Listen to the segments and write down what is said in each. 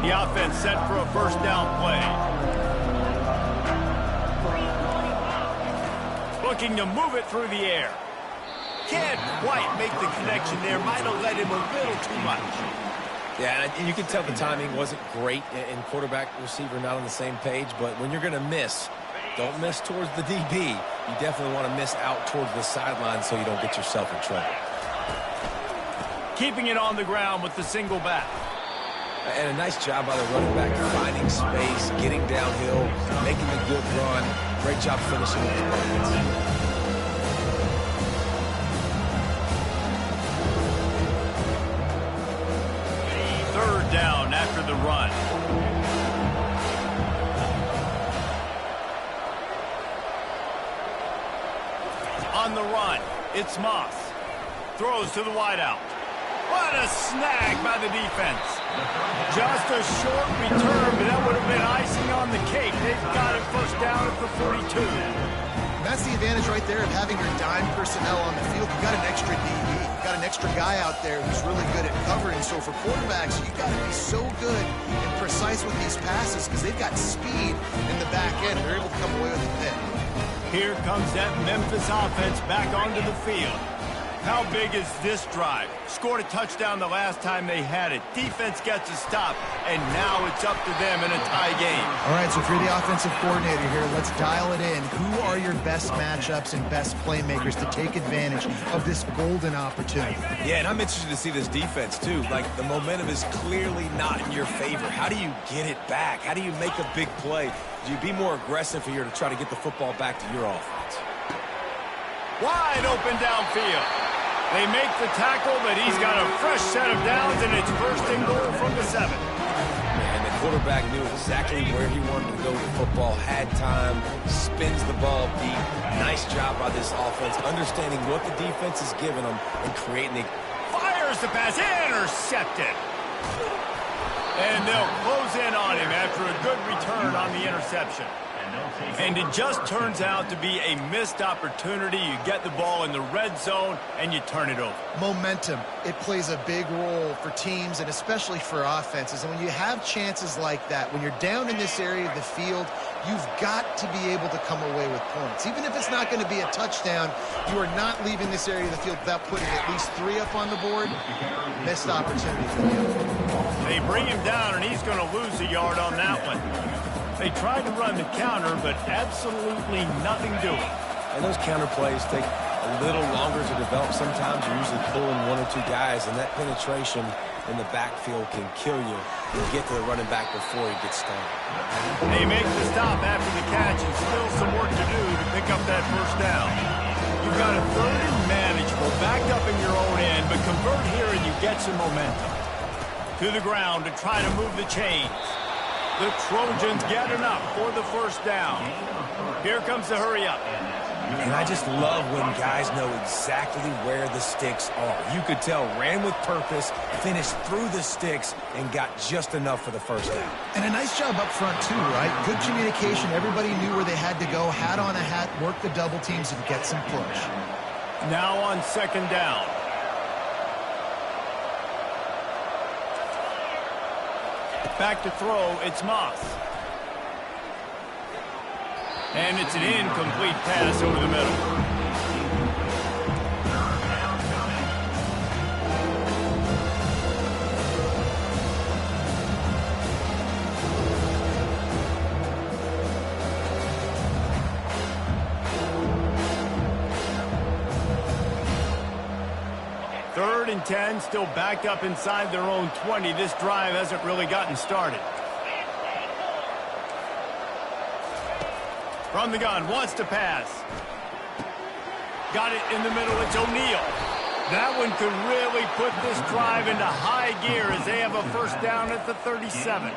The offense set for a first down play. Looking to move it through the air. Can't quite make the connection there. Might have led him a little too much. Yeah, and you can tell the timing wasn't great, and quarterback receiver not on the same page. But when you're going to miss, don't miss towards the DB. You definitely want to miss out towards the sideline so you don't get yourself in trouble. Keeping it on the ground with the single back. And a nice job by the running back, finding space, getting downhill, making a good run. Great job finishing with the buckets. Third down after the run. On the run, it's Moss. Throws to the wideout. What a snag by the defense. Just a short return, but that would have been icing on the cake. They've got it first down at the 42. That's the advantage right there of having your dime personnel on the field. You've got an extra DB. You've got an extra guy out there who's really good at covering. So for quarterbacks, you've got to be so good and precise with these passes because they've got speed in the back end. They're able to come away with the pick. Here comes that Memphis offense back onto the field. How big is this drive? Scored a touchdown the last time they had it. Defense gets a stop, and now it's up to them in a tie game. All right, so if you're the offensive coordinator here, let's dial it in. Who are your best matchups and best playmakers to take advantage of this golden opportunity? Yeah, and I'm interested to see this defense, too. Like, the momentum is clearly not in your favor. How do you get it back? How do you make a big play? Do you be more aggressive here to try to get the football back to your offense? Wide open downfield. They make the tackle, but he's got a fresh set of downs, and it's first and goal from the 7. And the quarterback knew exactly where he wanted to go with the football, had time, spins the ball deep. Nice job by this offense, understanding what the defense is giving them and creating the... Fires the pass, intercepted. And they'll close in on him after a good return on the interception. And it just turns out to be a missed opportunity. You get the ball in the red zone, and you turn it over. Momentum, it plays a big role for teams and especially for offenses. And when you have chances like that, when you're down in this area of the field, you've got to be able to come away with points. Even if it's not going to be a touchdown, you are not leaving this area of the field without putting at least 3 up on the board. Missed opportunity for you. They bring him down, and he's going to lose a yard on that one. They tried to run the counter, but absolutely nothing doing. And those counter plays take a little longer to develop sometimes. You're usually pulling 1 or 2 guys, and that penetration in the backfield can kill you. You get to the running back before he gets started. They make the stop after the catch, and still some work to do to pick up that first down. You've got a third and manageable, backed up in your own end, but convert here and you get some momentum. To the ground to try to move the chains. The Trojans get enough for the first down. Here comes the hurry-up. And I just love when guys know exactly where the sticks are. You could tell, ran with purpose, finished through the sticks, and got just enough for the first down. And a nice job up front, too, right? Good communication. Everybody knew where they had to go, hat on a hat, work the double teams, and get some push. Now on second down. Back to throw, it's Moss. And it's an incomplete pass over the middle. Third and 10, still backed up inside their own 20. This drive hasn't really gotten started. From the gun, wants to pass. Got it in the middle, it's O'Neal. That one could really put this drive into high gear as they have a first down at the 37.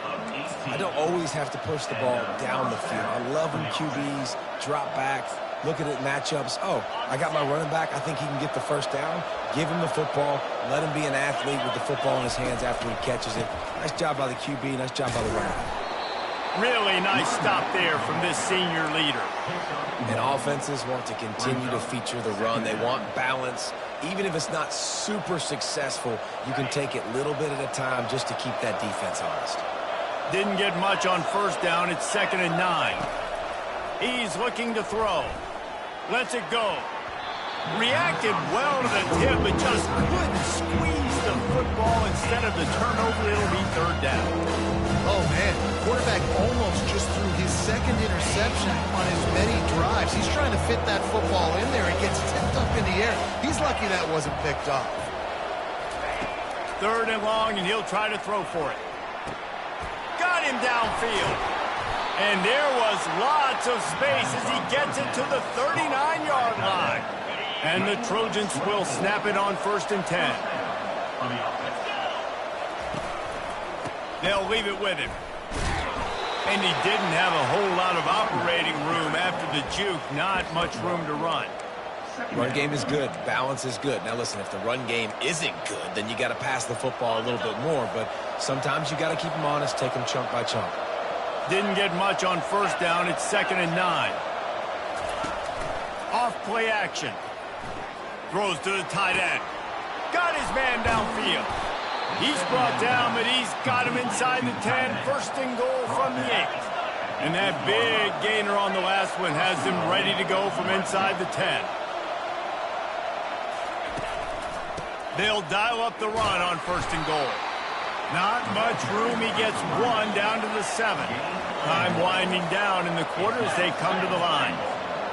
I don't always have to push the ball down the field. I love when QBs drop back, look at it matchups. Oh, I got my running back. I think he can get the first down. Give him the football. Let him be an athlete with the football in his hands after he catches it. Nice job by the QB. Nice job by the running back. Really nice stop there from this senior leader. And offenses want to continue to feature the run. They want balance. Even if it's not super successful, you can take it little bit at a time just to keep that defense honest. Didn't get much on first down. It's 2nd and 9. He's looking to throw. Lets it go. Reacted well to the tip, but just couldn't squeeze the football. Instead of the turnover, it'll be 3rd down. Oh, man. Quarterback almost just threw his 2nd interception on as many drives. He's trying to fit that football in there. It gets tipped up in the air. He's lucky that wasn't picked off. 3rd and long, and he'll try to throw for it. Got him downfield. And there was lots of space as he gets it to the 39-yard line. And the Trojans will snap it on 1st and 10. They'll leave it with him. And he didn't have a whole lot of operating room after the juke. Not much room to run. Run game is good. Balance is good. Now, listen, if the run game isn't good, then you got to pass the football a little bit more. But sometimes you got to keep them honest, take them chunk by chunk. Didn't get much on first down. It's 2nd and 9. Off play action. Throws to the tight end. Got his man downfield. He's brought down, but he's got him inside the 10. 1st and goal from the 8. And that big gainer on the last one has him ready to go from inside the 10. They'll dial up the run on 1st and goal. Not much room. He gets 1 down to the 7. Time winding down in the quarter as they come to the line.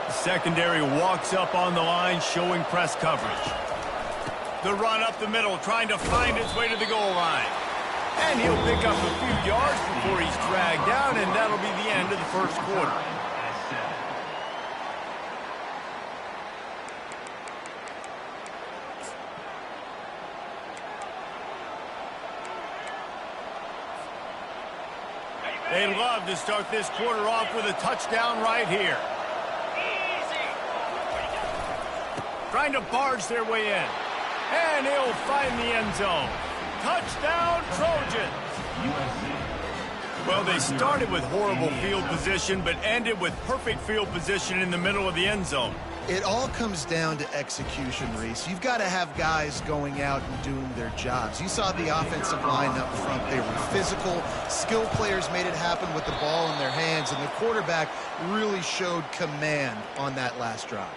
The secondary walks up on the line, showing press coverage. The run up the middle, trying to find his way to the goal line. And he'll pick up a few yards before he's dragged down, and that'll be the end of the 1st quarter. They'd love to start this quarter off with a touchdown right here. Trying to barge their way in. And he'll find the end zone. Touchdown, Trojans! Well, they started with horrible field position, but ended with perfect field position in the middle of the end zone. It all comes down to execution, Reese. You've got to have guys going out and doing their jobs. You saw the offensive line up front. They were physical. Skilled players made it happen with the ball in their hands, and the quarterback really showed command on that last drive.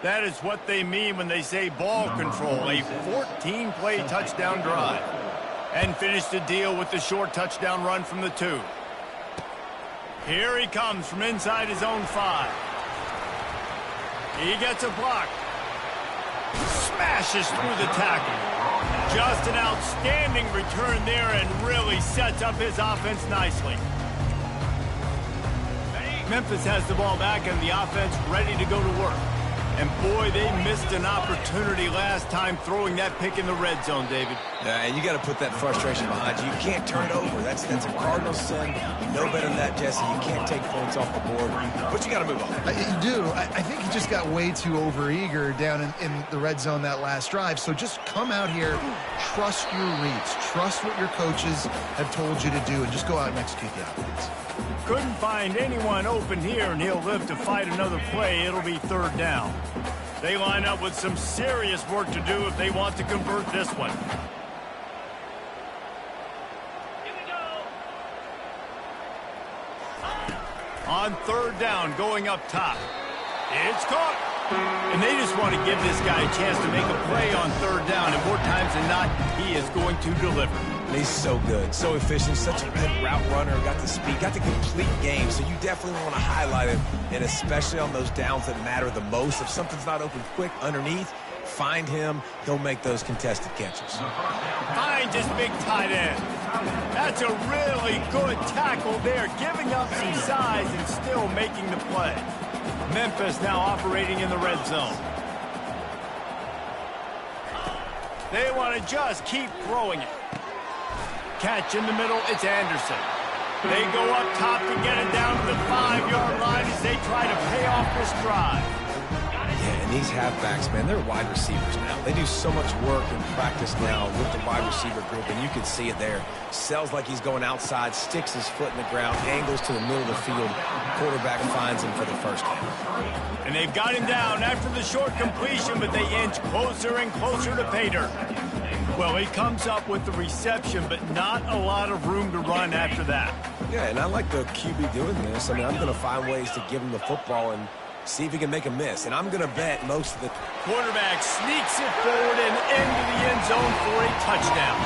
That is what they mean when they say ball control, a 14-play touchdown drive. And finished the deal with the short touchdown run from the 2. Here he comes from inside his own 5. He gets a block. Smashes through the tackle. Just an outstanding return there and really sets up his offense nicely. Memphis has the ball back and the offense ready to go to work. And boy, they missed an opportunity last time throwing that pick in the red zone, David. And you got to put that frustration behind you. You can't turn it over. That's a cardinal sin. You know better than that, Jesse. You can't take points off the board. But you got to move on. You do. I think he just got way too overeager down in the red zone that last drive. So just come out here, trust your reads, trust what your coaches have told you to do, and just go out and execute the offense. Couldn't find anyone open here, and he'll live to fight another play. It'll be 3rd down. They line up with some serious work to do if they want to convert this one. On 3rd down, going up top. It's caught. And they just want to give this guy a chance to make a play on 3rd down, and more times than not, he is going to deliver. He's so good, so efficient, such a good route runner, got the speed, got the complete game, so you definitely want to highlight him, and especially on those downs that matter the most. If something's not open quick underneath, find him, he'll make those contested catches. Finds his big tight end. That's a really good tackle there, giving up some size and still making the play. Memphis now operating in the red zone. They want to just keep throwing it. Catch in the middle, it's Anderson. They go up top to get it down to the 5-yard line as they try to pay off this drive. Yeah, and these halfbacks, man, they're wide receivers now. They do so much work in practice now with the wide receiver group, and you can see it there. Sells like he's going outside, sticks his foot in the ground, angles to the middle of the field. Quarterback finds him for the 1st down. And they've got him down after the short completion, but they inch closer and closer to pay dirt. Well, he comes up with the reception, but not a lot of room to run after that. Yeah, and I like the QB doing this. I mean, I'm going to find ways to give him the football and see if he can make a miss. And I'm going to bet most of the... Quarterback sneaks it forward and into the end zone for a touchdown.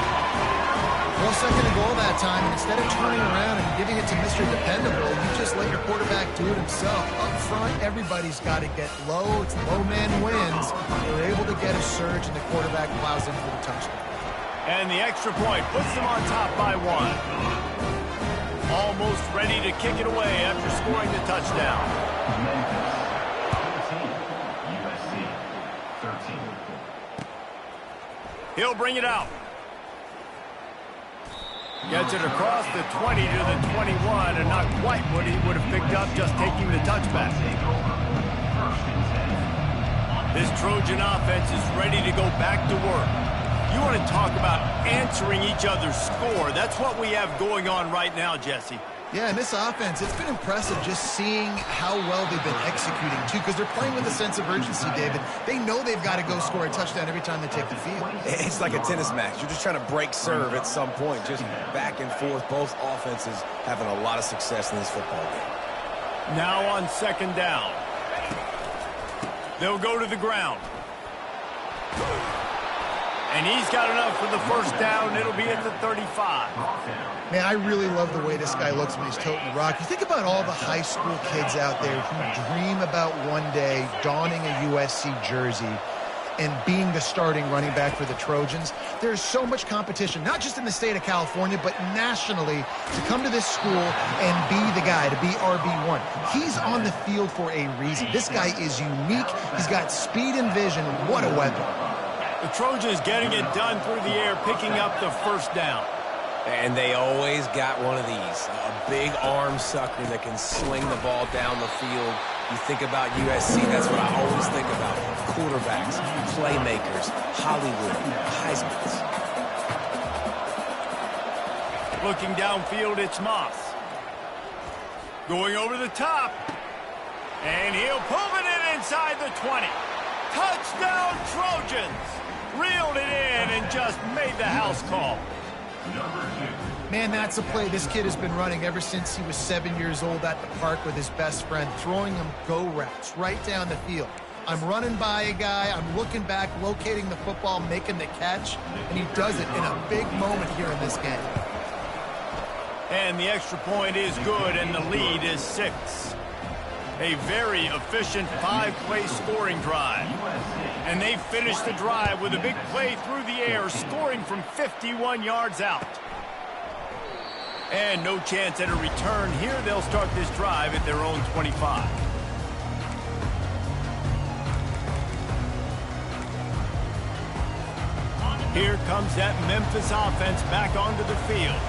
Well, second and goal that time, and instead of turning around and giving it to Mr. Dependable, you just let your quarterback do it himself. Up front, everybody's got to get low. It's low man wins. They're able to get a surge, and the quarterback plows in for the touchdown. And the extra point puts them on top by 1. Almost ready to kick it away after scoring the touchdown. Memphis 13, USC 13. He'll bring it out. Gets it across the 20 to the 21, and not quite what he would have picked up just taking the touchback. This Trojan offense is ready to go back to work. You want to talk about answering each other's score. That's what we have going on right now, Jesse. Yeah, and this offense, it's been impressive just seeing how well they've been executing, too, because they're playing with a sense of urgency, David. They know they've got to go score a touchdown every time they take the field. It's like a tennis match. You're just trying to break serve at some point, just back and forth. Both offenses having a lot of success in this football game. Now on second down. They'll go to the ground. And he's got enough for the first down. It'll be at the 35. Man, I really love the way this guy looks when he's toting the rock. You think about all the high school kids out there who dream about one day donning a USC jersey and being the starting running back for the Trojans. There's so much competition, not just in the state of California, but nationally, to come to this school and be the guy, to be RB1. He's on the field for a reason. This guy is unique. He's got speed and vision. What a weapon. The Trojans getting it done through the air, picking up the first down. And they always got one of these, a big arm sucker that can sling the ball down the field. You think about USC, that's what I always think about. Quarterbacks, playmakers, Hollywood, Heismans. Looking downfield, it's Moss. Going over the top. And he'll pull it in inside the 20. Touchdown, Trojans! Reeled it in and just made the house call. Man, that's a play this kid has been running ever since he was 7 years old at the park with his best friend, throwing him go routes right down the field. I'm running by a guy, I'm looking back, locating the football, making the catch, and he does it in a big moment here in this game. And the extra point is good, and the lead is 6. A very efficient 5-play scoring drive. And they finish the drive with a big play through the air, scoring from 51 yards out. And no chance at a return here. They'll start this drive at their own 25. Here comes that Memphis offense back onto the field.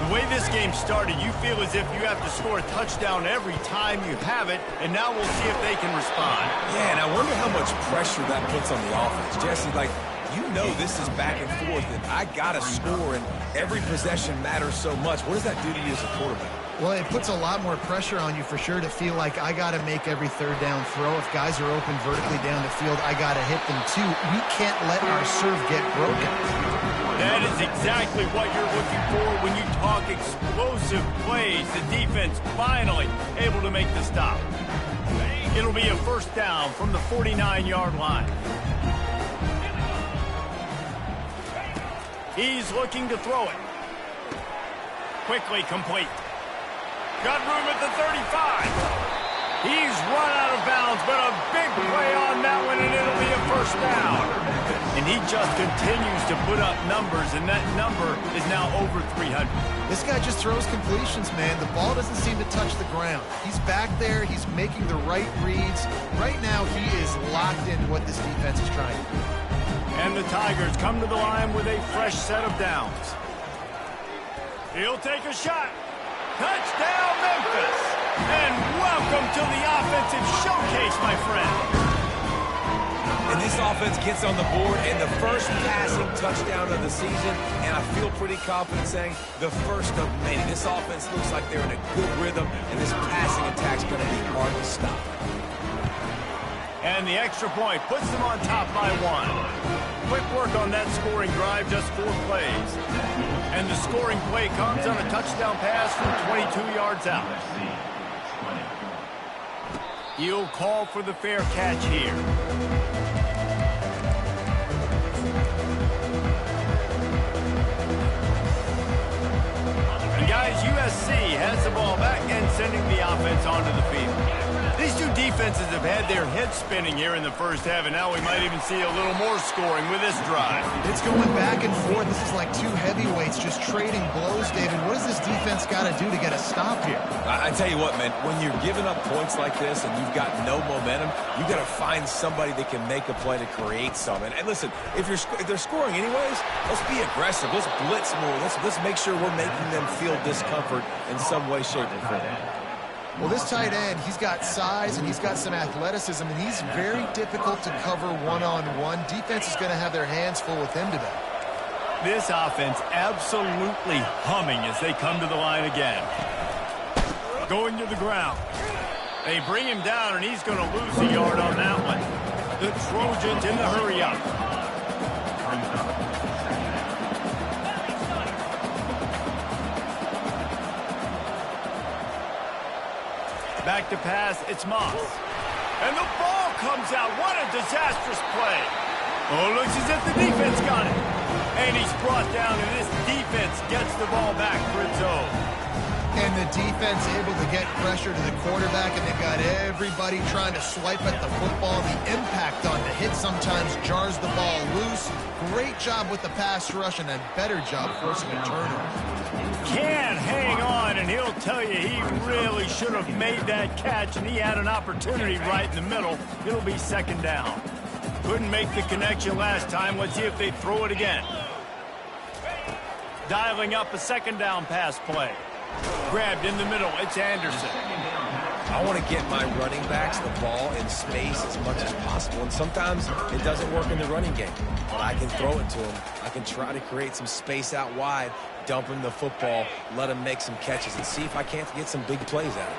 The way this game started, you feel as if you have to score a touchdown every time you have it, and now we'll see if they can respond. Yeah, and I wonder how much pressure that puts on the offense. Jesse, like, you know this is back and forth, and I got to score, and every possession matters so much. What does that do to you as a quarterback? Well, it puts a lot more pressure on you for sure to feel like I got to make every third down throw. If guys are open vertically down the field, I got to hit them too. We can't let our serve get broken. That is exactly what you're looking for when you talk explosive plays. The defense finally able to make the stop. It'll be a first down from the 49-yard line. He's looking to throw it. Quickly complete. Got room at the 35. He's run out of bounds, but a big play on that one, and it'll be a first down. And he just continues to put up numbers, and that number is now over 300. This guy just throws completions, man. The ball doesn't seem to touch the ground. He's back there. He's making the right reads. Right now, he is locked into what this defense is trying to do. And the Tigers come to the line with a fresh set of downs. He'll take a shot. Touchdown, Memphis. And welcome to the offensive showcase, my friend. And this offense gets on the board, and the first passing touchdown of the season, and I feel pretty confident saying the first of many. This offense looks like they're in a good rhythm, and this passing attack's going to be hard to stop. And the extra point puts them on top by 1. quick work on that scoring drive, just 4 plays. And the scoring play comes on a touchdown pass from 22 yards out. He'll call for the fair catch here. And guys, USC has the ball back and sending the offense onto the field. These two defenses have had their heads spinning here in the first half, and now we might even see a little more scoring with this drive. It's going back and forth. This is like two heavyweights just trading blows, David. What does this defense got to do to get a stop here? I tell you what, man, when you're giving up points like this and you've got no momentum, you got to find somebody that can make a play to create something. And listen, if they're scoring anyways, let's be aggressive. Let's blitz more. Let's make sure we're making them feel discomfort in some way, shape, or form. Well, this tight end, he's got size and he's got some athleticism, and he's very difficult to cover one-on-one. Defense is going to have their hands full with him today. This offense absolutely humming as they come to the line again. Going to the ground. They bring him down, and he's going to lose a yard on that one. The Trojans in the hurry-up. Back to pass, it's Moss. And the ball comes out. What a disastrous play. Oh, looks as if the defense got it. And he's brought down, and this defense gets the ball back for its own. And the defense able to get pressure to the quarterback, and they've got everybody trying to swipe at the football. The impact on the hit sometimes jars the ball loose. Great job with the pass rush, and a better job forcing a turnover. Can hang on, and he'll tell you he really should have made that catch, and he had an opportunity right in the middle. It'll be second down. Couldn't make the connection last time. Let's see if they throw it again. Dialing up a second down pass play. Grabbed in the middle. It's Anderson. I want to get my running backs the ball in space as much as possible, and sometimes it doesn't work in the running game. But I can throw it to him. I can try to create some space out wide, dump him the football, let him make some catches, and see if I can't get some big plays out of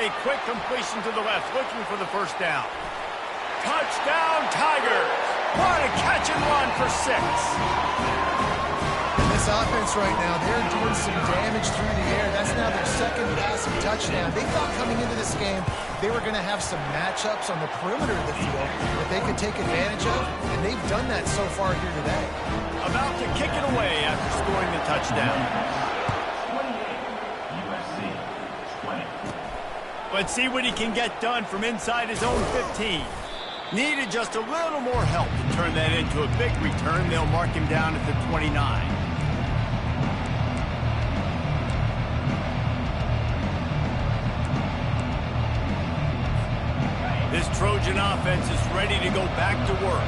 it. A quick completion to the left, looking for the first down. Touchdown, Tigers! What a catch and run for 6. This offense right now, they're doing some damage through the air. That's now their second passing touchdown. They thought coming into this game they were going to have some matchups on the perimeter of the field that they could take advantage of, and they've done that so far here today. About to kick it away after scoring the touchdown. 28, USC 20. Let's see what he can get done from inside his own 15. Needed just a little more help to turn that into a big return. They'll mark him down at the 29. This Trojan offense is ready to go back to work.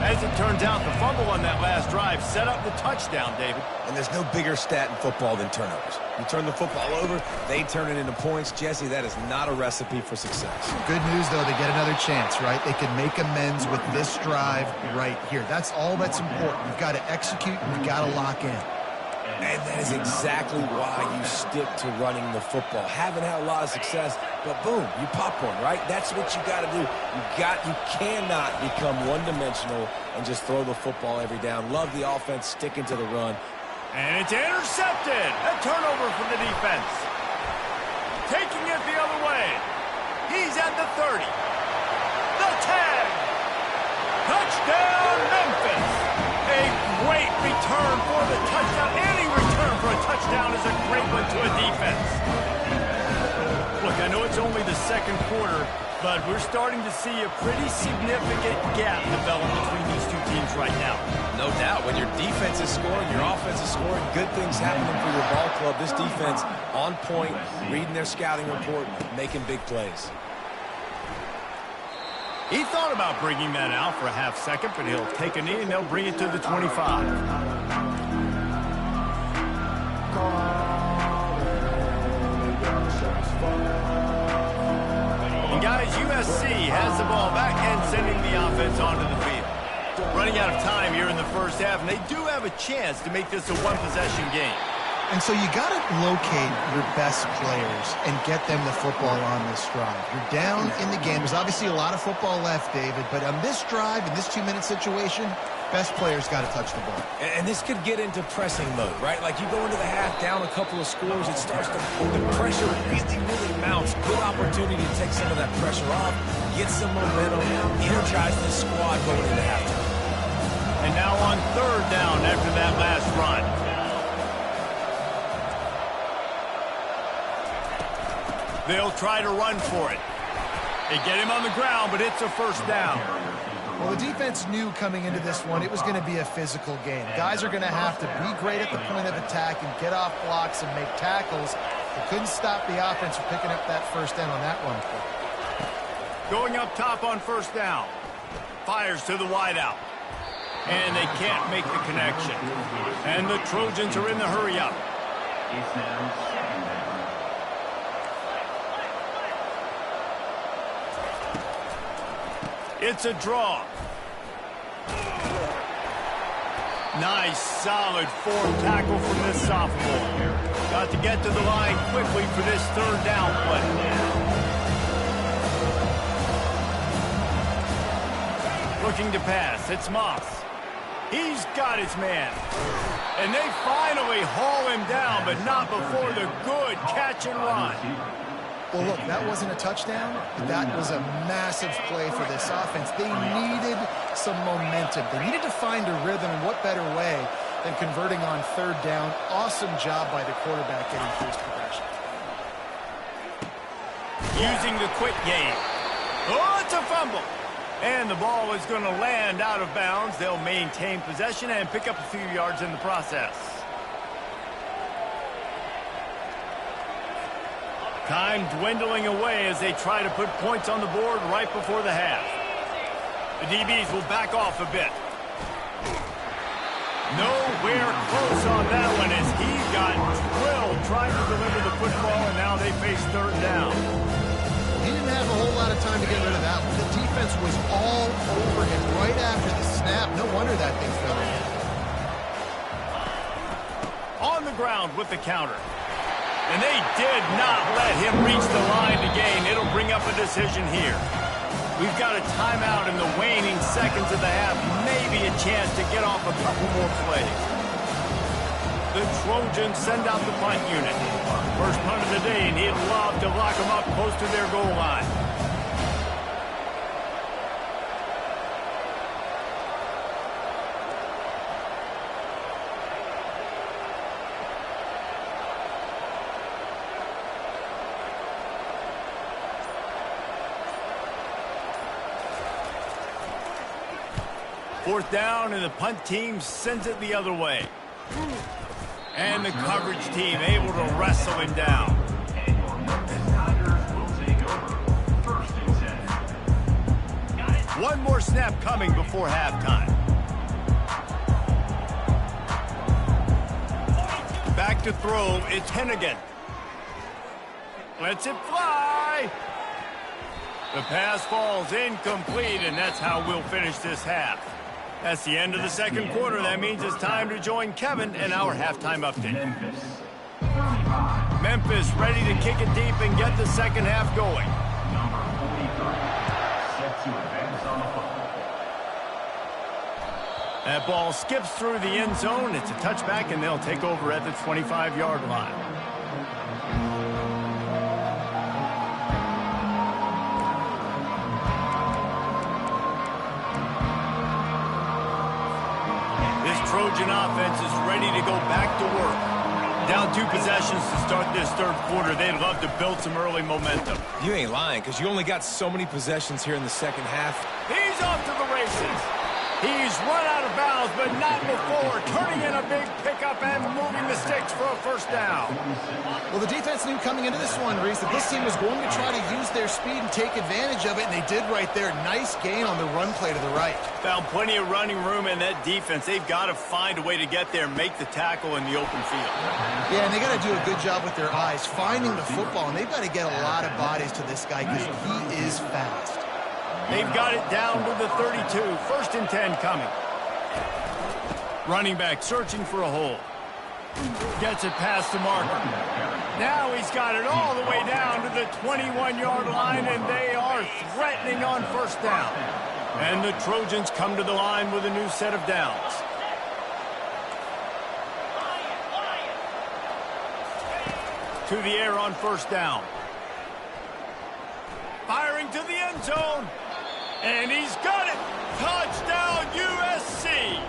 As it turns out, the fumble on that last drive set up the touchdown, David. And there's no bigger stat in football than turnovers. You turn the football over, they turn it into points. Jesse, that is not a recipe for success. Good news, though, they get another chance, right? They can make amends with this drive right here. That's all that's important. You've got to execute, and you've got to lock in. And that is exactly why you stick to running the football. Haven't had a lot of success, but boom, you popcorn, right? That's what you got to do. You cannot become one-dimensional and just throw the football every down. Love the offense sticking to the run. And it's intercepted. A turnover for the defense. Taking it the other way. He's at the 30. The 10. Touchdown, Memphis. A great return for the touchdown. Any return for a touchdown is a great one to a defense. Look, I know it's only the second quarter, but we're starting to see a pretty significant gap develop between these two teams right now. No doubt. When your defense is scoring, your offense is scoring, good things happening for your ball club. This defense on point, reading their scouting report, making big plays. He thought about bringing that out for a half second, but he'll take a knee and they'll bring it to the 25. And guys, USC has the ball back and sending the offense onto the field. Running out of time here in the first half, and they do have a chance to make this a one-possession game. And so you got to locate your best players and get them the football on this drive. You're down in the game. There's obviously a lot of football left, David, but on this drive, in this 2-minute situation, best players got to touch the ball. And this could get into pressing mode, right? Like you go into the half down a couple of scores, it starts to, the pressure really mounts. Good opportunity to take some of that pressure off, get some momentum, energize this squad going into halftime. And now on 3rd down after that last run. They'll try to run for it. They get him on the ground, but it's a 1st down. Well, the defense knew coming into this one it was going to be a physical game. Guys are going to have to be great at the point of attack and get off blocks and make tackles. They couldn't stop the offense from picking up that 1st down on that run play. Going up top on 1st down. Fires to the wideout. And they can't make the connection. And the Trojans are in the hurry-up. It's now 2nd down. It's a draw. Nice, solid form tackle from this sophomore. Got to get to the line quickly for this 3rd down play. Looking to pass. It's Moss. He's got his man. And they finally haul him down, but not before the good catch and run. Well, look, that wasn't a touchdown, but that was a massive play for this offense. They needed some momentum. They needed to find a rhythm, and what better way than converting on 3rd down. Awesome job by the quarterback getting through his progression. Using the quick game. Oh, it's a fumble. And the ball is going to land out of bounds. They'll maintain possession and pick up a few yards in the process. Time dwindling away as they try to put points on the board right before the half. The DBs will back off a bit. Nowhere close on that one as he got drilled trying to deliver the football, and now they face 3rd down. He didn't have a whole lot of time to get rid of that one. The defense was all over him right after the snap. No wonder that thing fell in. On the ground with the counter. And they did not let him reach the line to gain. It'll bring up a decision here. We've got a timeout in the waning seconds of the half. Maybe a chance to get off a couple more plays. The Trojans send out the punt unit. First punt of the day, and he'd love to lock them up close to their goal line. Fourth down, and the punt team sends it the other way. And the coverage team able to wrestle him down. And your Memphis Tigers will take over 1st and 10. Got it. One more snap coming before halftime. Back to throw, it's Hennigan. Lets it fly. The pass falls incomplete, and that's how we'll finish this half. That's the end of the 2nd quarter. That means it's time to join Kevin in our halftime update. Memphis 35. Memphis ready to kick it deep and get the 2nd half going. Number 43 set to advance on the football. That ball skips through the end zone. It's a touchback, and they'll take over at the 25-yard line. Trojan offense is ready to go back to work. Down 2 possessions to start this 3rd quarter. They'd love to build some early momentum. You ain't lying, because you only got so many possessions here in the 2nd half. He's off to the races. He's run out of bounds, but not before. Turning in a big pickup and moving the sticks for a 1st down. Well, the defense knew coming into this one, Reese, that this team was going to try to use their speed and take advantage of it, and they did right there. Nice gain on the run play to the right. Found plenty of running room in that defense. They've got to find a way to get there and make the tackle in the open field. Yeah, and they got to do a good job with their eyes, finding the football, and they've got to get a lot of bodies to this guy because he is fast. They've got it down to the 32. 1st and 10 coming. Running back searching for a hole. Gets it past the marker. Now he's got it all the way down to the 21-yard line, and they are threatening on first down. And the Trojans come to the line with a new set of downs. To the air on first down. Firing to the end zone. And he's got it. Touchdown, USC.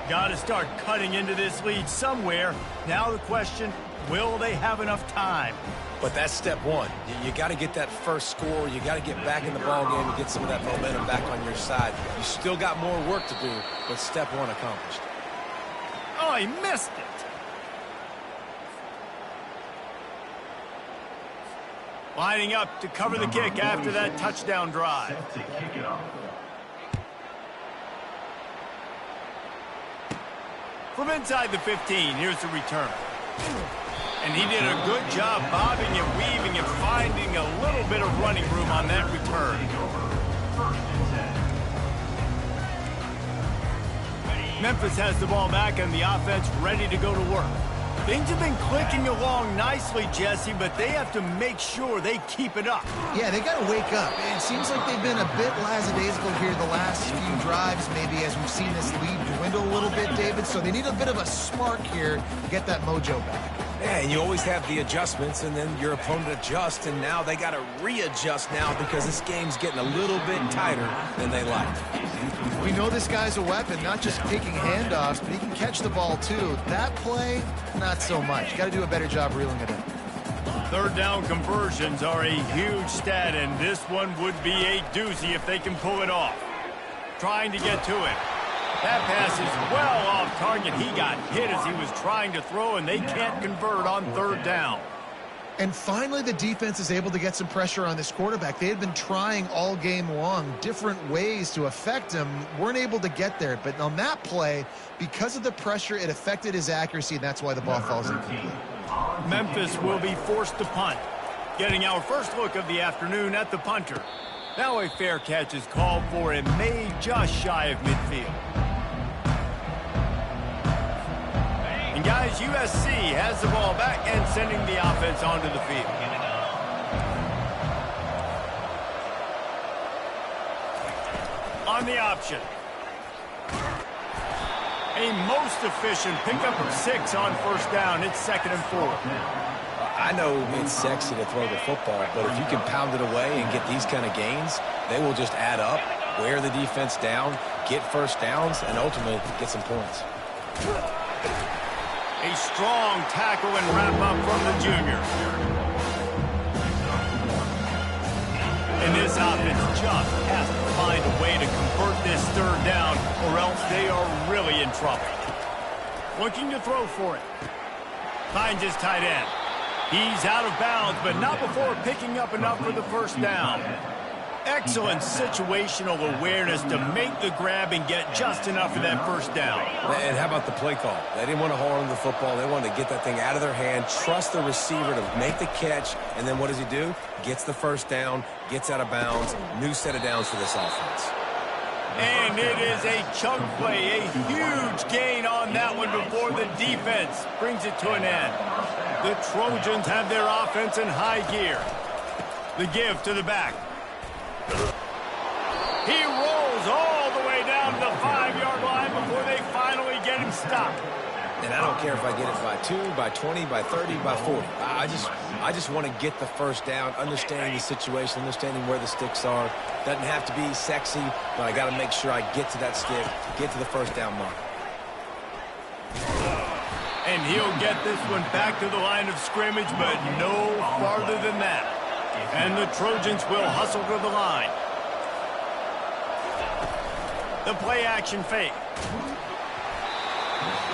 Got to start cutting into this lead somewhere. Now the question, will they have enough time? But that's step one. You got to get that first score. You got to get back in the ball game and get some of that momentum back on your side. You still got more work to do, but step one accomplished. Oh, he missed it. Lining up to cover the kick after that touchdown drive. Set to kick it off. From inside the 15, here's the return. And he did a good job bobbing and weaving and finding a little bit of running room on that return. Memphis has the ball back and the offense ready to go to work. Things have been clicking along nicely, Jesse, but they have to make sure they keep it up. Yeah, they got to wake up. It seems like they've been a bit lackadaisical here the last few drives, maybe as we've seen this lead dwindle a little bit, David. So they need a bit of a spark here to get that mojo back. Yeah, and you always have the adjustments, and then your opponent adjusts, and now they got to readjust now because this game's getting a little bit tighter than they like. We know this guy's a weapon, not just taking handoffs, but he can catch the ball too. That play, not so much. Got to do a better job reeling it in. Third down conversions are a huge stat, and this one would be a doozy if they can pull it off. Trying to get to it. That pass is well off target. He got hit as he was trying to throw, and they can't convert on third down. And finally, the defense is able to get some pressure on this quarterback. They had been trying all game long different ways to affect him. Weren't able to get there. But on that play, because of the pressure, it affected his accuracy, and that's why the ball falls incomplete. Memphis will be forced to punt. Getting our first look of the afternoon at the punter. Now a fair catch is called for and made just shy of midfield. And guys, USC has the ball back and sending the offense onto the field. On the option. A most efficient pickup of 6 on first down. It's 2nd and 4. I know it's sexy to throw the football, but if you can pound it away and get these kind of gains, they will just add up, wear the defense down, get first downs, and ultimately get some points. A strong tackle and wrap-up from the junior. And this offense just has to find a way to convert this third down, or else they are really in trouble. Looking to throw for it. Finds his tight end. He's out of bounds, but not before picking up enough for the first down. Excellent situational awareness to make the grab and get just enough for that first down. And how about the play call? They didn't want to hold on to the football. They wanted to get that thing out of their hand, trust the receiver to make the catch, and then what does he do? Gets the first down, gets out of bounds, new set of downs for this offense. And it is a chunk play, a huge gain on that one before the defense brings it to an end. The Trojans have their offense in high gear. The give to the back. He rolls all the way down to the 5-yard line before they finally get him stopped. And I don't care if I get it by 2, by 20, by 30, by 40. I just want to get the first down, understanding the situation, understanding where the sticks are. Doesn't have to be sexy, but I got to make sure I get to that stick, get to the first down mark. And he'll get this one back to the line of scrimmage, but no farther than that. And the Trojans will hustle to the line. The play action fake.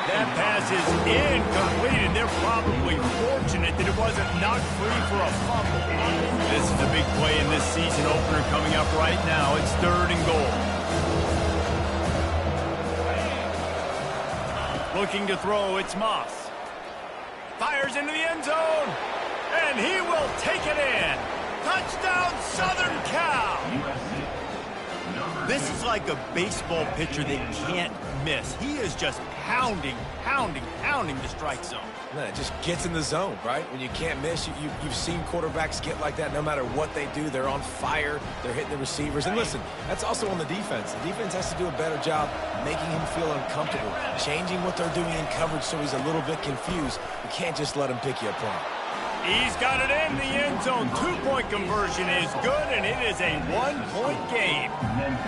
That pass is incomplete, and they're probably fortunate that it wasn't knocked free for a fumble. This is a big play in this season opener coming up right now. It's 3rd and goal. Looking to throw, it's Moss. Fires into the end zone, and he will take it in. Touchdown, Southern Cal! This is like a baseball pitcher that can't miss. He is just pounding the strike zone. Man, it just gets in the zone, right? When you can't miss, you've seen quarterbacks get like that no matter what they do. They're on fire. They're hitting the receivers. And listen, that's also on the defense. The defense has to do a better job making him feel uncomfortable, changing what they're doing in coverage so he's a little bit confused. You can't just let him pick you apart. He's got it in the end zone. Two-point conversion is good, and it is a one-point game.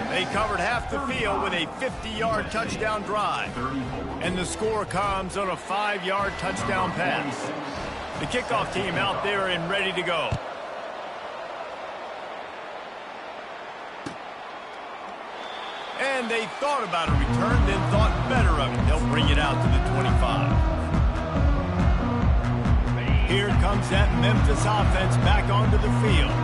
They covered half the field with a 50-yard touchdown drive. And the score comes on a 5-yard touchdown pass. The kickoff team out there and ready to go. And they thought about a return, then thought better of it. They'll bring it out to the 25. Here comes that Memphis offense back onto the field.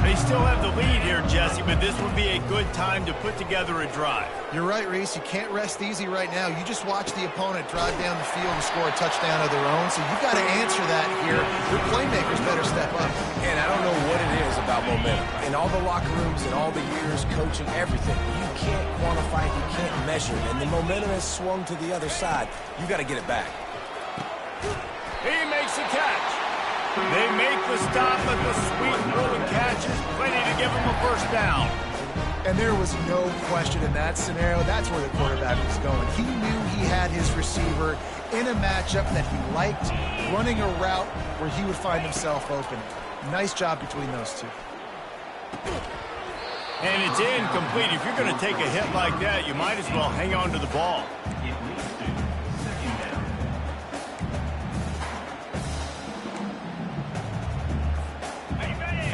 They still have the lead here, Jesse, but this would be a good time to put together a drive. You're right, Reese. You can't rest easy right now. You just watch the opponent drive down the field and score a touchdown of their own, so you've got to answer that here. Your playmakers better step up. And I don't know what it is about momentum. In all the locker rooms, in all the years, coaching, everything, you can't quantify it, you can't measure it. And the momentum has swung to the other side. You got to get it back. He makes the catch. They make the stop, but the sweet rolling catch is plenty to give him a first down. And there was no question in that scenario. That's where the quarterback was going. He knew he had his receiver in a matchup that he liked, running a route where he would find himself open. Nice job between those two. And it's incomplete. If you're going to take a hit like that, you might as well hang on to the ball.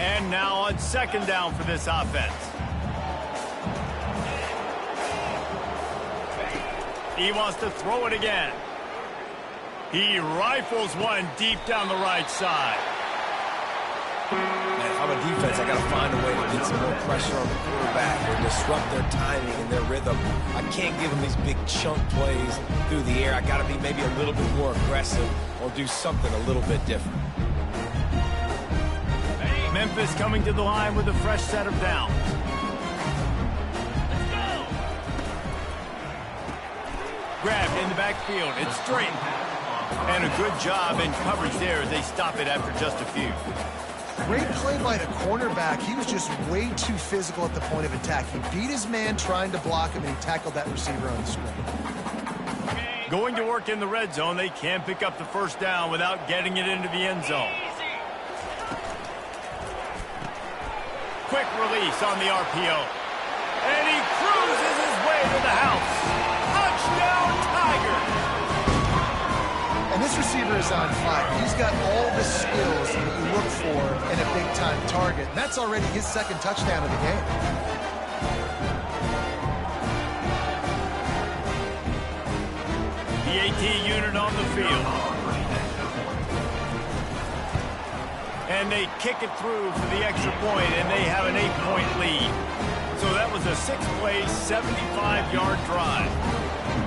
And now on second down for this offense. He wants to throw it again. He rifles one deep down the right side. Man, if I'm a defense, I got to find a way to get some more pressure on the quarterback or disrupt their timing and their rhythm. I can't give them these big chunk plays through the air. I got to be maybe a little bit more aggressive or do something a little bit different. Memphis coming to the line with a fresh set of downs. Grabbed in the backfield. It's straight. And a good job in coverage there as they stop it after just a few. Great play by the cornerback. He was just way too physical at the point of attack. He beat his man trying to block him, and he tackled that receiver on the screen. Going to work in the red zone. They can pick up the first down without getting it into the end zone. Quick release on the RPO. And he cruises his way to the house. Touchdown, Tigers! And this receiver is on fire. He's got all the skills that you look for in a big-time target. And that's already his second touchdown of the game. The AT unit on the field. And they kick it through for the extra point, and they have an 8-point lead. So that was a 6-play, 75-yard drive.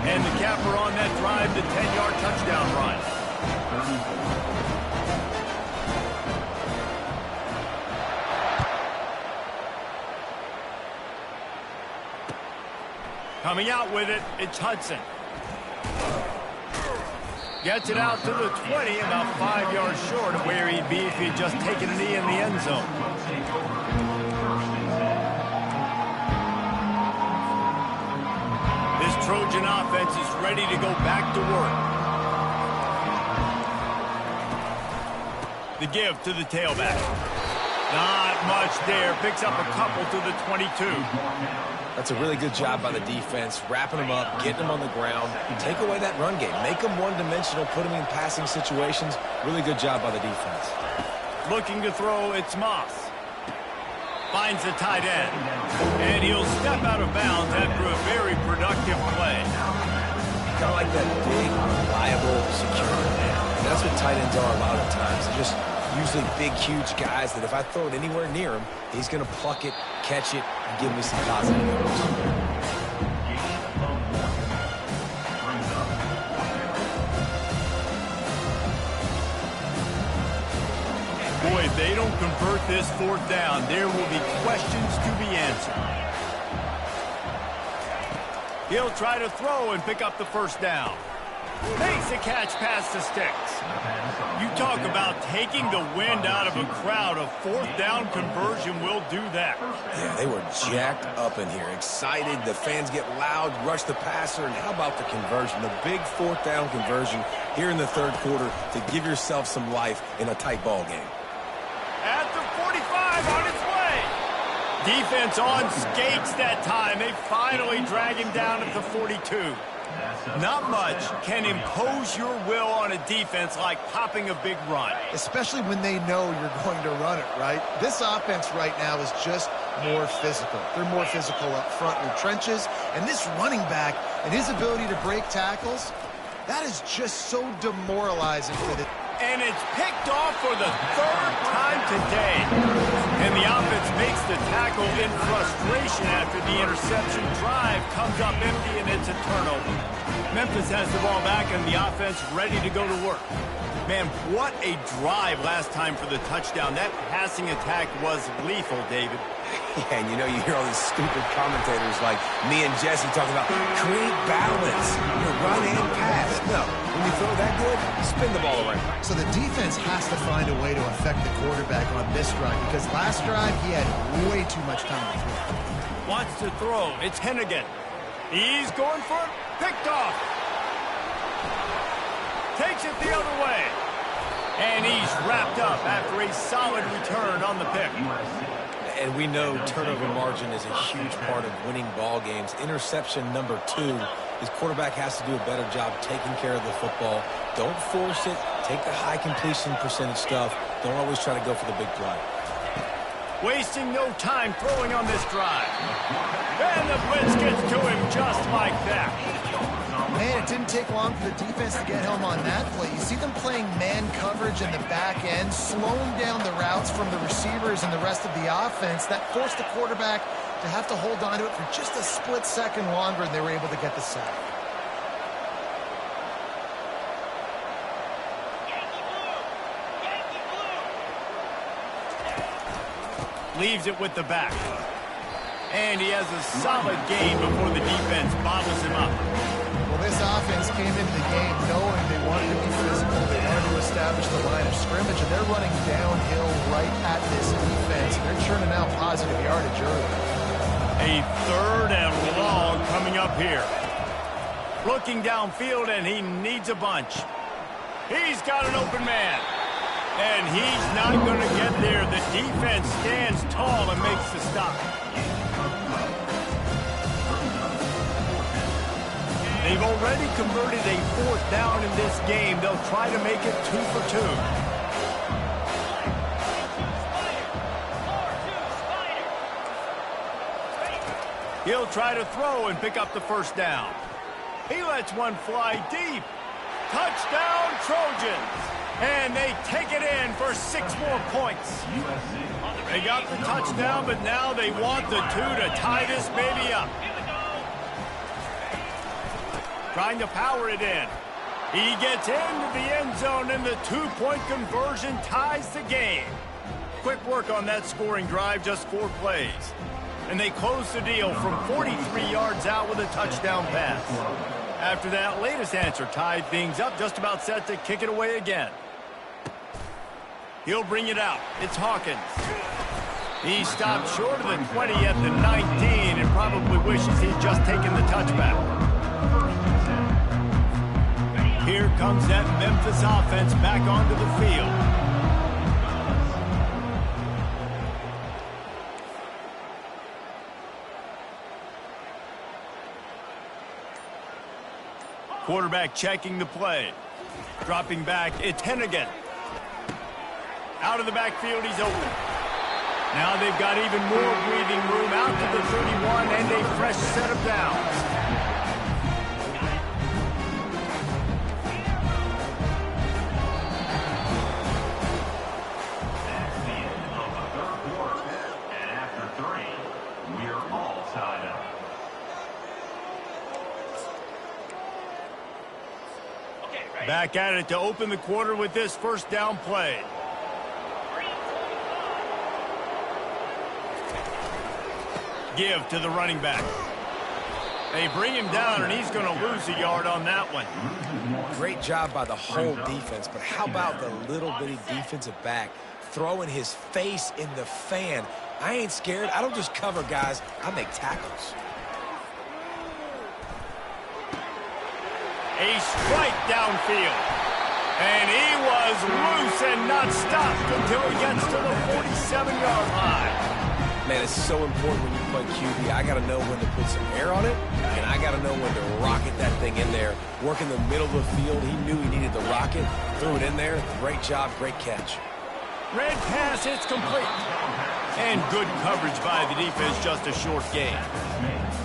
And the capper on that drive, the 10-yard touchdown run. Coming out with it, it's Hudson. Gets it out to the 20, about 5 yards short of where he'd be if he'd just taken a knee in the end zone. This Trojan offense is ready to go back to work. The give to the tailback. Not much there. Picks up a couple to the 22. That's a really good job by the defense, wrapping them up, getting them on the ground. Take away that run game. Make them one-dimensional, put them in passing situations. Really good job by the defense. Looking to throw, it's Moss. Finds the tight end. And he'll step out of bounds after a very productive play. Kind of like that big, reliable, secure man. And that's what tight ends are a lot of times. They're just usually big, huge guys that if I throw it anywhere near him, he's going to pluck it, catch it, and give me some positive numbers. Boy, if they don't convert this fourth down, there will be questions to be answered. He'll try to throw and pick up the first down. Makes a catch past the sticks. You talk about taking the wind out of a crowd. A fourth down conversion will do that. Yeah, they were jacked up in here, excited. The fans get loud, rush the passer, and how about the conversion? The big fourth down conversion here in the third quarter to give yourself some life in a tight ball game. At the 45, on its way. Defense on skates that time. They finally drag him down at the 42. Not much can impose your will on a defense like popping a big run. Especially when they know you're going to run it, right? This offense right now is just more physical. They're more physical up front in the trenches. And this running back and his ability to break tackles, that is just so demoralizing for the... And it's picked off for the third time today. And the offense makes the tackle in frustration after the interception. Drive comes up empty, and it's a turnover. Memphis has the ball back, and the offense ready to go to work. Man, what a drive last time for the touchdown. That passing attack was lethal, David. Yeah, and you know, you hear all these stupid commentators like me and Jesse talking about create balance, run and pass. No, when you throw that good, spin the ball around. So the defense has to find a way to affect the quarterback on this drive because last drive he had way too much time to throw. Wants to throw. It's Hennigan. He's going for it. Picked off. Takes it the other way. And he's wrapped up after a solid return on the pick. And we know turnover margin is a huge part of winning ball games. Interception number 2. His quarterback has to do a better job taking care of the football. Don't force it. Take the high completion percentage stuff. Don't always try to go for the big play. Wasting no time throwing on this drive. And the blitz gets to him just like that. Man, it didn't take long for the defense to get home on that play. You see them playing man coverage in the back end, slowing down the routes from the receivers and the rest of the offense. That forced the quarterback to have to hold on to it for just a split second longer, and they were able to get the sack. Leaves it with the back. And he has a solid gain before the defense bottles him up. Well, this offense came into the game knowing they wanted to be physical. They wanted to establish the line of scrimmage, and they're running downhill right at this defense. They're churning out positive yardage early. A third and long coming up here. Looking downfield, and he needs a bunch. He's got an open man. And he's not going to get there. The defense stands tall and makes the stop. They've already converted a fourth down in this game. They'll try to make it 2 for 2. He'll try to throw and pick up the first down. He lets one fly deep. Touchdown, Trojans. And they take it in for 6 more points. They got the touchdown, but now they want the 2 to tie this baby up. Trying to power it in. He gets into the end zone, and the 2-point conversion ties the game. Quick work on that scoring drive, just 4 plays. And they close the deal from 43 yards out with a touchdown pass. After that latest answer tied things up, just about set to kick it away again. He'll bring it out. It's Hawkins. He stopped short of the 20 at the 19 and probably wishes he'd just taken the touchback. Here comes that Memphis offense back onto the field. Quarterback checking the play. Dropping back, it's Hennigan. Out of the backfield, he's open. Now they've got even more breathing room out to the 31 and a fresh set of downs. That's the end of the third quarter. And after 3, we're all tied up. Back at it to open the quarter with this first down play. Give to the running back. They bring him down, and he's going to lose a yard on that one. Great job by the whole defense, but how about the little bitty defensive back throwing his face in the fan? I ain't scared. I don't just cover guys. I make tackles. A strike downfield. And he was loose and not stopped until he gets to the 47-yard line. Man, it's so important when you play QB. I got to know when to put some air on it, and I got to know when to rocket that thing in there. Work in the middle of the field. He knew he needed the rocket, threw it in there. Great job, great catch. Red pass, it's complete. And good coverage by the defense, just a short gain.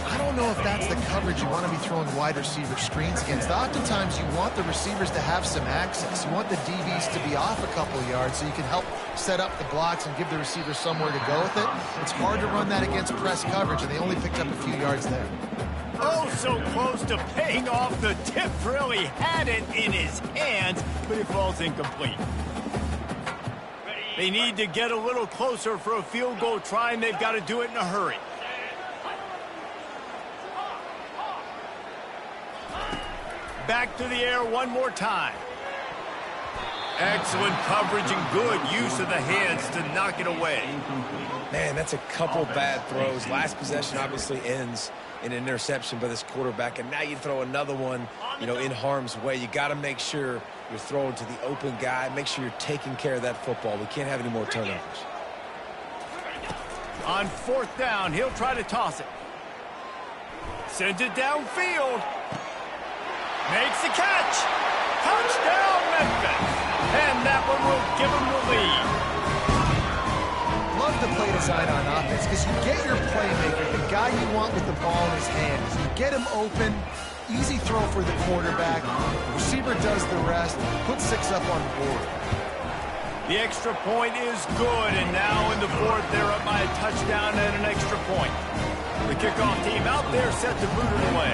I don't know if that's the coverage you want to be throwing wide receiver screens against. Oftentimes, you want the receivers to have some access. You want the DBs to be off a couple yards so you can help set up the blocks and give the receiver somewhere to go with it. It's hard to run that against press coverage, and they only picked up a few yards there. Oh, so close to paying off. The tip really had it in his hands, but it falls incomplete. They need to get a little closer for a field goal try, and they've got to do it in a hurry. Back to the air one more time. Excellent coverage and good use of the hands to knock it away. Man, that's a couple bad throws. Last possession obviously ends in an interception by this quarterback, and now you throw another one, in harm's way. You got to make sure you're throwing to the open guy. Make sure you're taking care of that football. We can't have any more turnovers. On fourth down, he'll try to toss it. Sends it downfield. Makes the catch. Touchdown, Memphis. And that one will give him the lead. Love the play design on offense because you get your playmaker, the guy you want with the ball in his hand. You get him open, easy throw for the quarterback. The receiver does the rest. Put 6 up on the board. The extra point is good, and now in the fourth, they're up by a touchdown and an extra point. The kickoff team out there set to boot it away.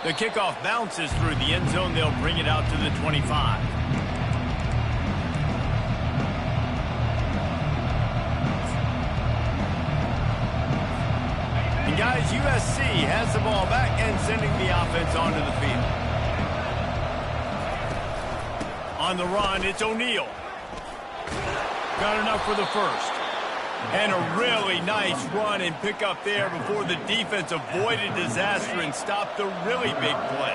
The kickoff bounces through the end zone. They'll bring it out to the 25. And guys, USC has the ball back and sending the offense onto the field. On the run, it's O'Neal. Got enough for the first. And a really nice run and pick up there before the defense avoided disaster and stopped a really big play.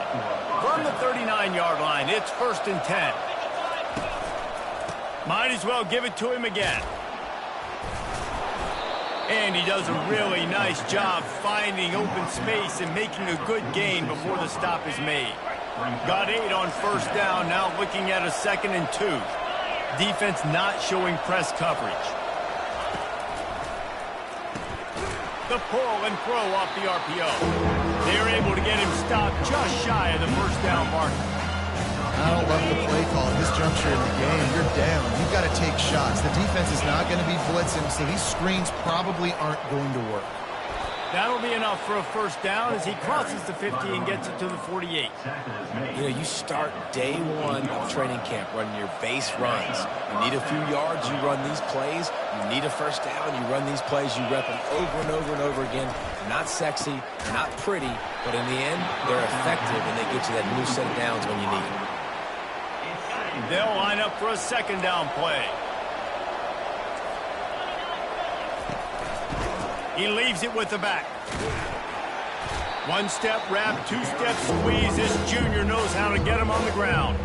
From the 39-yard line, it's 1st and 10. Might as well give it to him again. And he does a really nice job finding open space and making a good gain before the stop is made. Got 8 on 1st down, now looking at a 2nd and 2. Defense not showing press coverage. The pull and throw off the RPO. They're able to get him stopped just shy of the 1st down marker. I don't love the play call at this juncture in the game. You're down. You've got to take shots. The defense is not going to be blitzing, so these screens probably aren't going to work. That'll be enough for a 1st down as he crosses the 50 and gets it to the 48. You start day one of training camp running your base runs. You need a few yards, you run these plays. You need a 1st down, you run these plays. You rep them over and over and over again. They're not sexy, they're not pretty, but in the end, they're effective, and they get you that new set of downs when you need them. They'll line up for a 2nd down play. He leaves it with the back. 1-step wrap, 2-step squeeze. This junior knows how to get him on the ground.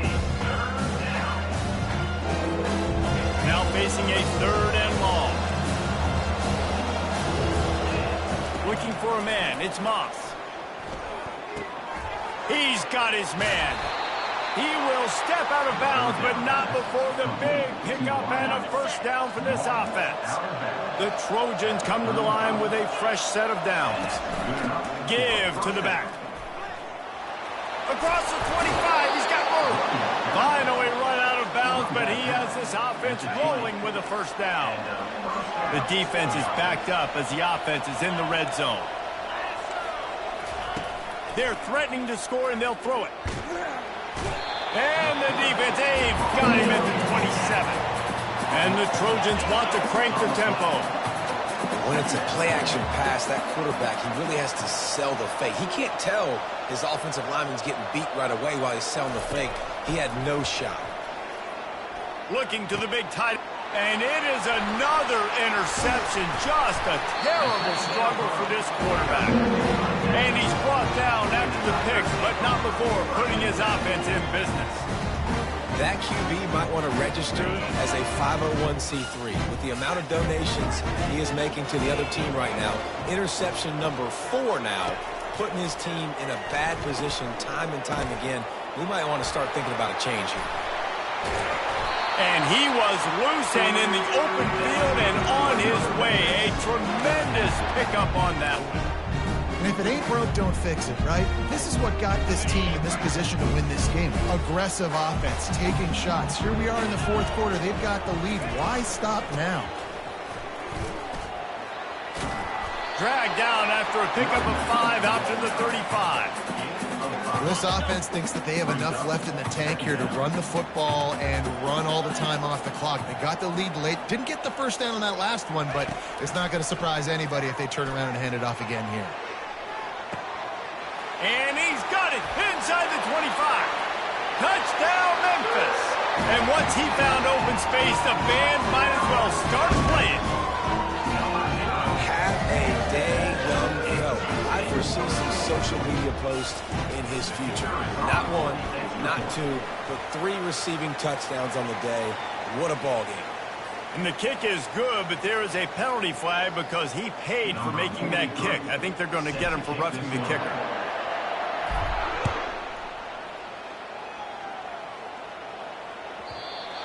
Now facing a 3rd and long. Looking for a man. It's Moss. He's got his man. He will step out of bounds, but not before the big pickup and a 1st down for this offense. The Trojans come to the line with a fresh set of downs. Give to the back. Across the 25, he's got room. Finally run out of bounds, but he has this offense rolling with a 1st down. The defense is backed up as the offense is in the red zone. They're threatening to score, and they'll throw it. And the defense, they've got him at the 27. And the Trojans want to crank the tempo. When it's a play-action pass, that quarterback, he really has to sell the fake. He can't tell his offensive lineman's getting beat right away while he's selling the fake. He had no shot. Looking to the big tight. And it is another interception. Just a terrible struggle for this quarterback. And he's brought down after the pick, but not before putting his offense in business. That QB might want to register as a 501c3. With the amount of donations he is making to the other team right now, interception number 4 now, putting his team in a bad position time and time again. We might want to start thinking about a change here. And he was loose and in the open field and on his way. A tremendous pickup on that one. And if it ain't broke, don't fix it, right? This is what got this team in this position to win this game. Aggressive offense, taking shots. Here we are in the fourth quarter. They've got the lead. Why stop now? Dragged down after a pickup of 5 out to the 35. This offense thinks that they have enough left in the tank here to run the football and run all the time off the clock. They got the lead late. Didn't get the first down on that last one, but it's not going to surprise anybody if they turn around and hand it off again here. And he's got it inside the 25. Touchdown, Memphis. And once he found open space, the band might as well start playing. Have a day, young Joe. I foresee some social media posts in his future. Not 1, not 2, but 3 receiving touchdowns on the day. What a ball game. And the kick is good, but there is a penalty flag because he paid for making that kick. I think they're going to get him for roughing the kicker.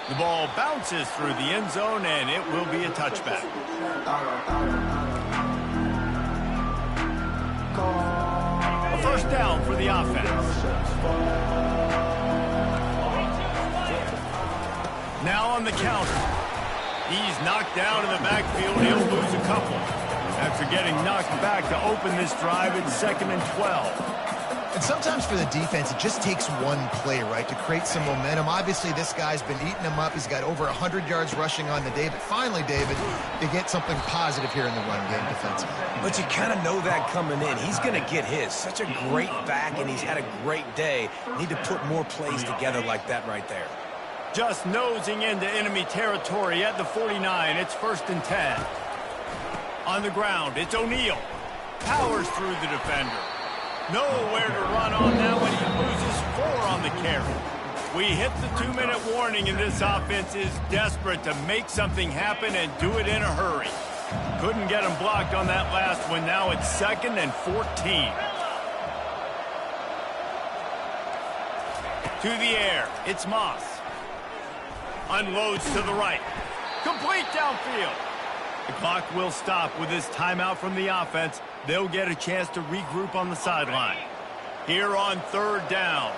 The ball bounces through the end zone, and it will be a touchback. A first down for the offense. Now on the counter. He's knocked down in the backfield. He'll lose a couple. After getting knocked back to open this drive, it's 2nd and 12. And sometimes for the defense, it just takes one play, right, to create some momentum. Obviously, this guy's been eating them up. He's got over 100 yards rushing on the day. But finally, David, they get something positive here in the run game defensively. But you kind of know that coming in. He's going to get his. Such a great back, and he's had a great day. Need to put more plays together like that right there. Just nosing into enemy territory at the 49. It's 1st and 10. On the ground, it's O'Neal. Powers through the defender. Nowhere to run on now, and he loses 4 on the carry. We hit the 2-minute warning, and this offense is desperate to make something happen and do it in a hurry. Couldn't get him blocked on that last one. Now it's 2nd and 14. To the air, it's Moss. Unloads to the right. Complete downfield. The clock will stop with this timeout from the offense. They'll get a chance to regroup on the sideline. Here on 3rd down.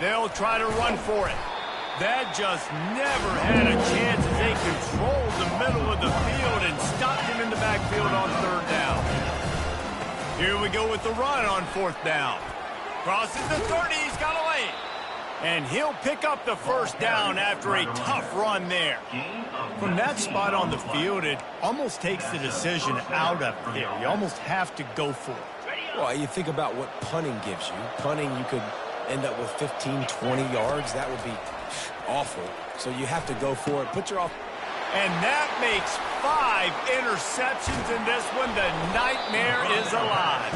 They'll try to run for it. That just never had a chance as they controlled the middle of the field and stopped him in the backfield on 3rd down. Here we go with the run on 4th down. Crosses the 30, he's got a lane. And he'll pick up the first down after a tough run there. From that spot on the field, it almost takes the decision out of here. You almost have to go for it. Well, you think about what punting gives you. Punting, you could end up with 15, 20 yards. That would be awful. So you have to go for it. Put your off. And that makes 5 interceptions in this one. The nightmare is alive.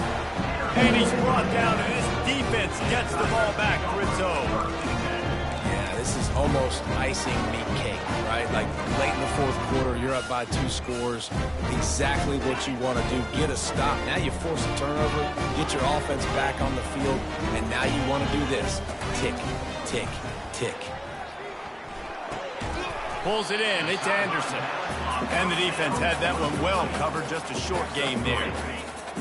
And he's brought down, and this defense gets the ball back for its own. Yeah, this is almost icing meat cake, right? Like late in the 4th quarter, you're up by 2 scores. Exactly what you want to do. Get a stop. Now you force a turnover, get your offense back on the field, and now you want to do this. Tick, tick, tick. Pulls it in. It's Anderson. And the defense had that one well covered. Just a short game there.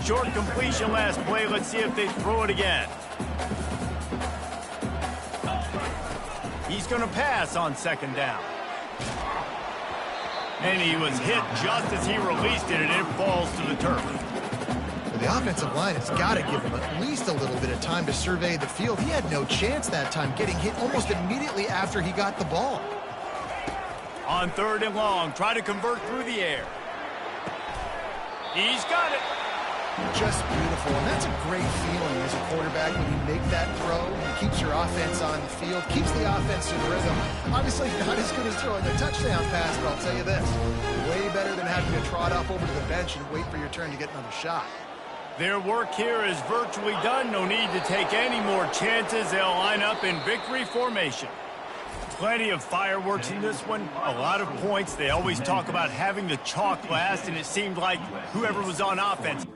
Short completion last play. Let's see if they throw it again. He's going to pass on 2nd down. And he was hit just as he released it, and it falls to the turf. The offensive line has got to give him at least a little bit of time to survey the field. He had no chance that time, getting hit almost immediately after he got the ball. On 3rd and long, try to convert through the air. He's got it. Just beautiful, and that's a great feeling as a quarterback when you make that throw and it keeps your offense on the field, keeps the offense in rhythm. Obviously, not as good as throwing a touchdown pass, but I'll tell you this, way better than having to trot off over to the bench and wait for your turn to get another shot. Their work here is virtually done. No need to take any more chances. They'll line up in victory formation. Plenty of fireworks in this one, a lot of points. They always talk about having the chalk last, and it seemed like whoever was on offense